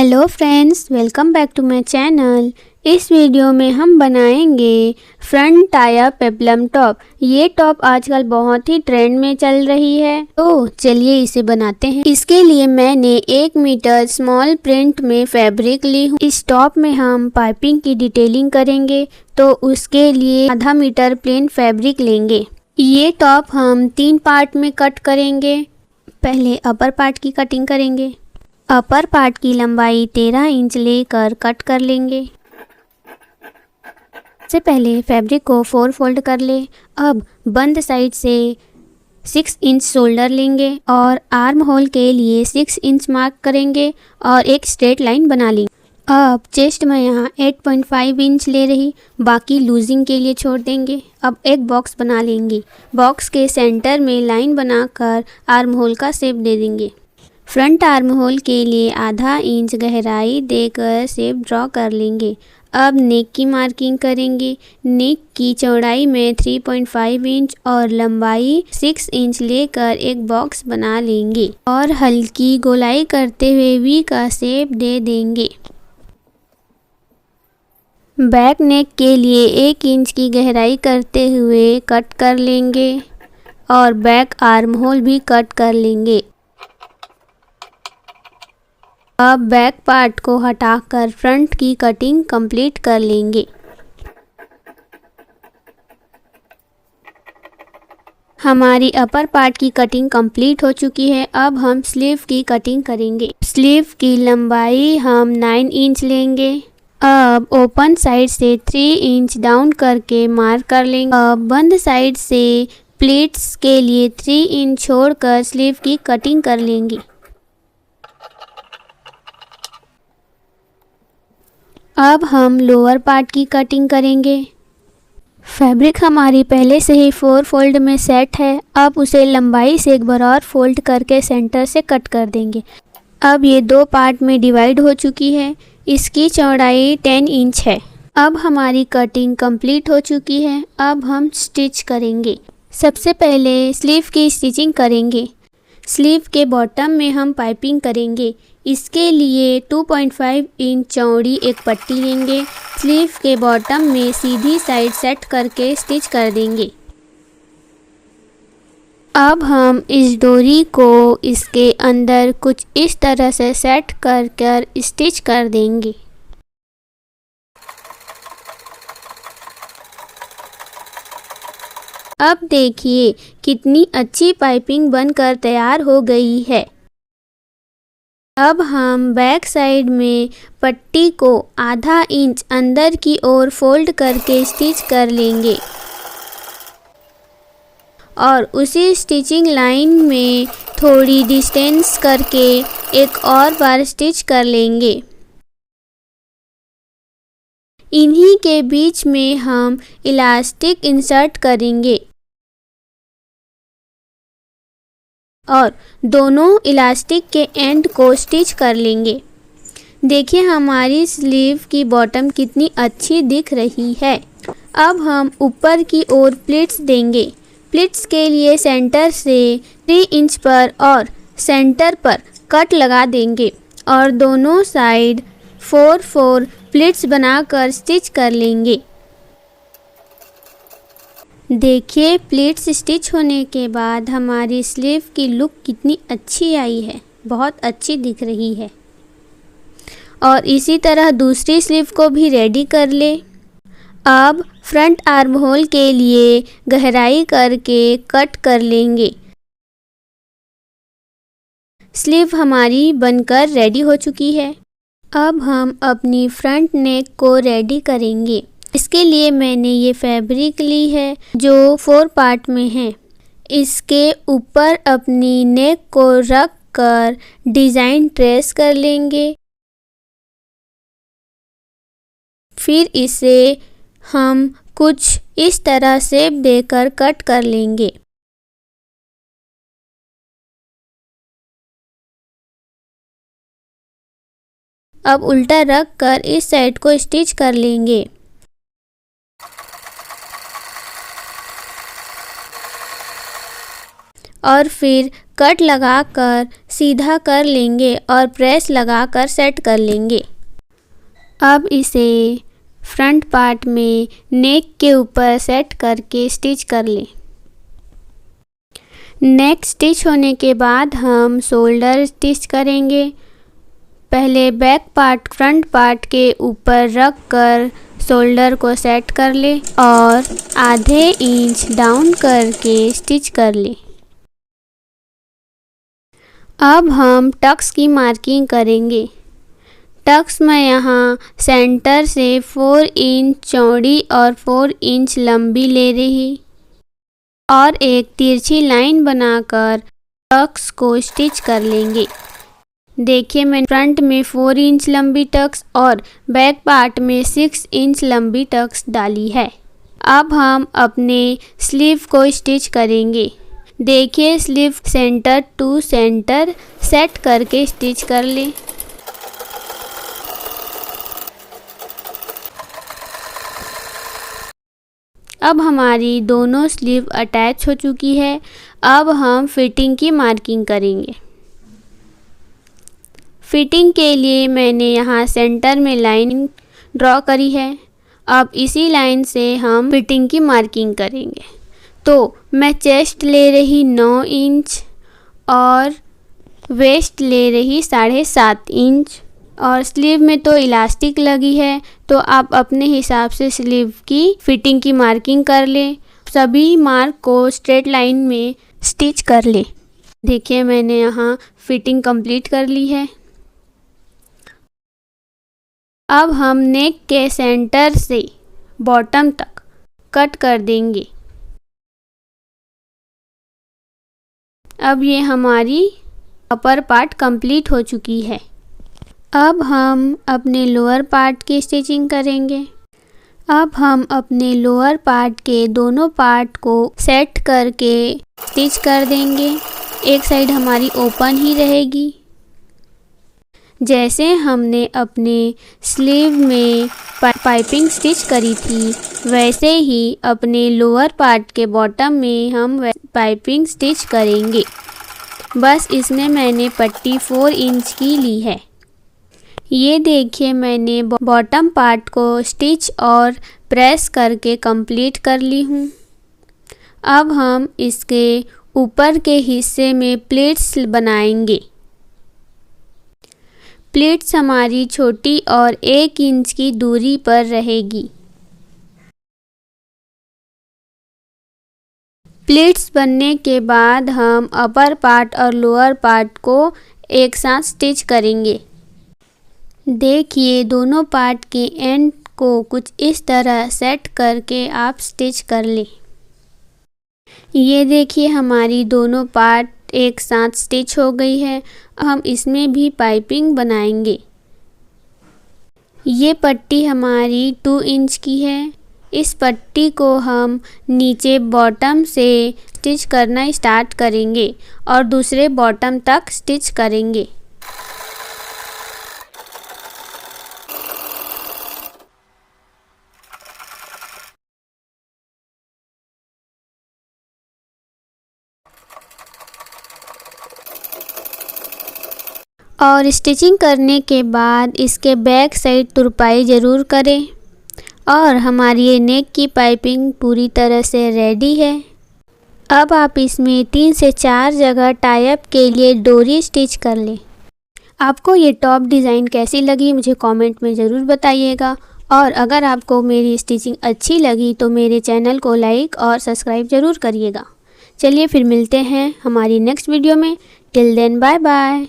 Hello friends, welcome back to my channel. इस video में हम बनाएंगे फ्रंट टायर पेप्लम टॉप। ये टॉप आजकल बहुत ही ट्रेंड में चल रही है, तो चलिए इसे बनाते हैं। इसके लिए मैंने 1 मीटर स्मॉल प्रिंट में फैब्रिक ली हूँ। इस टॉप में हम पाइपिंग की डिटेलिंग करेंगे, तो उसके लिए आधा मीटर प्लेन फैब्रिक लेंगे। ये टॉप हम 3 पार्ट में कट करेंगे। पहले अपर पार्ट की कटिंग करेंगे। अपर पार्ट की लंबाई 13 इंच लेकर कट कर लेंगे। सबसे पहले फैब्रिक को 4 फोल्ड कर ले। अब बंद साइड से 6 इंच शोल्डर लेंगे और आर्म होल के लिए 6 इंच मार्क करेंगे और एक स्ट्रेट लाइन बना लेंगे। अब चेस्ट में यहाँ 8.5 इंच ले रही, बाकी लूजिंग के लिए छोड़ देंगे। अब एक बॉक्स बना लेंगे। बॉक्स के सेंटर में लाइन बनाकर आर्म होल का शेप दे देंगे। फ्रंट आर्म होल के लिए आधा इंच गहराई देकर शेप ड्रॉ कर लेंगे। अब नेक की मार्किंग करेंगे। नेक की चौड़ाई में 3.5 इंच और लंबाई 6 इंच लेकर एक बॉक्स बना लेंगे और हल्की गोलाई करते हुए वी का शेप दे देंगे। बैक नेक के लिए 1 इंच की गहराई करते हुए कट कर लेंगे और बैक आर्म होल भी कट कर लेंगे। अब बैक पार्ट को हटाकर फ्रंट की कटिंग कंप्लीट कर लेंगे। हमारी अपर पार्ट की कटिंग कंप्लीट हो चुकी है। अब हम स्लीव की कटिंग करेंगे। स्लीव की लंबाई हम 9 इंच लेंगे। अब ओपन साइड से 3 इंच डाउन करके मार्क कर लेंगे। अब बंद साइड से प्लीट्स के लिए 3 इंच छोड़कर स्लीव की कटिंग कर लेंगे। अब हम लोअर पार्ट की कटिंग करेंगे। फैब्रिक हमारी पहले से ही 4 फोल्ड में सेट है। अब उसे लंबाई से एक बार और फोल्ड करके सेंटर से कट कर देंगे। अब ये 2 पार्ट में डिवाइड हो चुकी है। इसकी चौड़ाई 10 इंच है। अब हमारी कटिंग कंप्लीट हो चुकी है। अब हम स्टिच करेंगे। सबसे पहले स्लीव की स्टिचिंग करेंगे। स्लीव के बॉटम में हम पाइपिंग करेंगे। इसके लिए 2.5 इंच चौड़ी एक पट्टी लेंगे। स्लीव के बॉटम में सीधी साइड सेट करके स्टिच कर देंगे। अब हम इस डोरी को इसके अंदर कुछ इस तरह से सेट कर स्टिच कर देंगे। अब देखिए कितनी अच्छी पाइपिंग बनकर तैयार हो गई है। अब हम बैक साइड में पट्टी को आधा इंच अंदर की ओर फोल्ड करके स्टिच कर लेंगे और उसी स्टिचिंग लाइन में थोड़ी डिस्टेंस करके एक और बार स्टिच कर लेंगे। इन्हीं के बीच में हम इलास्टिक इंसर्ट करेंगे और दोनों इलास्टिक के एंड को स्टिच कर लेंगे। देखिए हमारी स्लीव की बॉटम कितनी अच्छी दिख रही है। अब हम ऊपर की ओर प्लीट्स देंगे। प्लीट्स के लिए सेंटर से 3 इंच पर और सेंटर पर कट लगा देंगे और दोनों साइड 4 प्लीट्स बनाकर स्टिच कर लेंगे। देखिए प्लीट्स स्टिच होने के बाद हमारी स्लीव की लुक कितनी अच्छी आई है, बहुत अच्छी दिख रही है। और इसी तरह दूसरी स्लीव को भी रेडी कर ले। अब फ्रंट आर्म होल के लिए गहराई करके कट कर लेंगे। स्लीव हमारी बनकर रेडी हो चुकी है। अब हम अपनी फ्रंट नेक को रेडी करेंगे। इसके लिए मैंने ये फैब्रिक ली है जो 4 पार्ट में है। इसके ऊपर अपनी नेक को रख कर डिज़ाइन ट्रेस कर लेंगे। फिर इसे हम कुछ इस तरह शेप देकर कट कर लेंगे। अब उल्टा रख कर इस साइड को स्टिच कर लेंगे। और फिर कट लगाकर सीधा कर लेंगे और प्रेस लगाकर सेट कर लेंगे। अब इसे फ्रंट पार्ट में नेक के ऊपर सेट करके स्टिच कर लें। नेक स्टिच होने के बाद हम शोल्डर स्टिच करेंगे। पहले बैक पार्ट फ्रंट पार्ट के ऊपर रख कर शोल्डर को सेट कर ले और आधे इंच डाउन करके स्टिच कर ले। अब हम टक्स की मार्किंग करेंगे। टक्स मैं यहाँ सेंटर से 4 इंच चौड़ी और 4 इंच लंबी ले रही और एक तिरछी लाइन बनाकर टक्स को स्टिच कर लेंगे। देखिए मैंने फ्रंट में 4 इंच लंबी टक्स और बैक पार्ट में 6 इंच लंबी टक्स डाली है। अब हम अपने स्लीव को स्टिच करेंगे। देखिए sleeve centre to centre set करके स्टिच कर लें। अब हमारी दोनों स्लीव अटैच हो चुकी है। अब हम फिटिंग की मार्किंग करेंगे। फिटिंग के लिए मैंने यहाँ सेंटर में लाइन ड्रॉ करी है। अब इसी लाइन से हम फिटिंग की मार्किंग करेंगे। तो मैं चेस्ट ले रही 9 इंच और वेस्ट ले रही 7.5 इंच और स्लीव में तो इलास्टिक लगी है, तो आप अपने हिसाब से स्लीव की फिटिंग की मार्किंग कर लें। सभी मार्क को स्ट्रेट लाइन में स्टिच कर लें। देखिए मैंने यहाँ फिटिंग कंप्लीट कर ली है। अब हम नेक के सेंटर से बॉटम तक कट कर देंगे। अब ये हमारी अपर पार्ट कंप्लीट हो चुकी है। अब हम अपने लोअर पार्ट की स्टिचिंग करेंगे। अब हम अपने लोअर पार्ट के दोनों पार्ट को सेट करके स्टिच कर देंगे। एक साइड हमारी ओपन ही रहेगी। जैसे हमने अपने स्लीव में पाइपिंग स्टिच करी थी, वैसे ही अपने लोअर पार्ट के बॉटम में हम पाइपिंग स्टिच करेंगे। बस इसमें मैंने पट्टी 4 इंच की ली है। ये देखिए मैंने बॉटम पार्ट को स्टिच और प्रेस करके कंप्लीट कर ली हूँ। अब हम इसके ऊपर के हिस्से में प्लीट्स बनाएंगे। प्लीट्स हमारी छोटी और 1 इंच की दूरी पर रहेगी। प्लीट्स बनने के बाद हम अपर पार्ट और लोअर पार्ट को एक साथ स्टिच करेंगे। देखिए दोनों पार्ट के एंड को कुछ इस तरह सेट करके आप स्टिच कर लें। ये देखिए हमारी दोनों पार्ट एक साथ स्टिच हो गई है। हम इसमें भी पाइपिंग बनाएंगे। ये पट्टी हमारी 2 इंच की है। इस पट्टी को हम नीचे बॉटम से स्टिच करना स्टार्ट करेंगे और दूसरे बॉटम तक स्टिच करेंगे। और स्टिचिंग करने के बाद इसके बैक साइड तुरपाई ज़रूर करें। और हमारी ये नेक की पाइपिंग पूरी तरह से रेडी है। अब आप इसमें 3 से 4 जगह टाई अप के लिए डोरी स्टिच कर लें। आपको ये टॉप डिज़ाइन कैसी लगी मुझे कमेंट में ज़रूर बताइएगा। और अगर आपको मेरी स्टिचिंग अच्छी लगी तो मेरे चैनल को लाइक और सब्सक्राइब ज़रूर करिएगा। चलिए फिर मिलते हैं हमारी नेक्स्ट वीडियो में। Till then bye bye.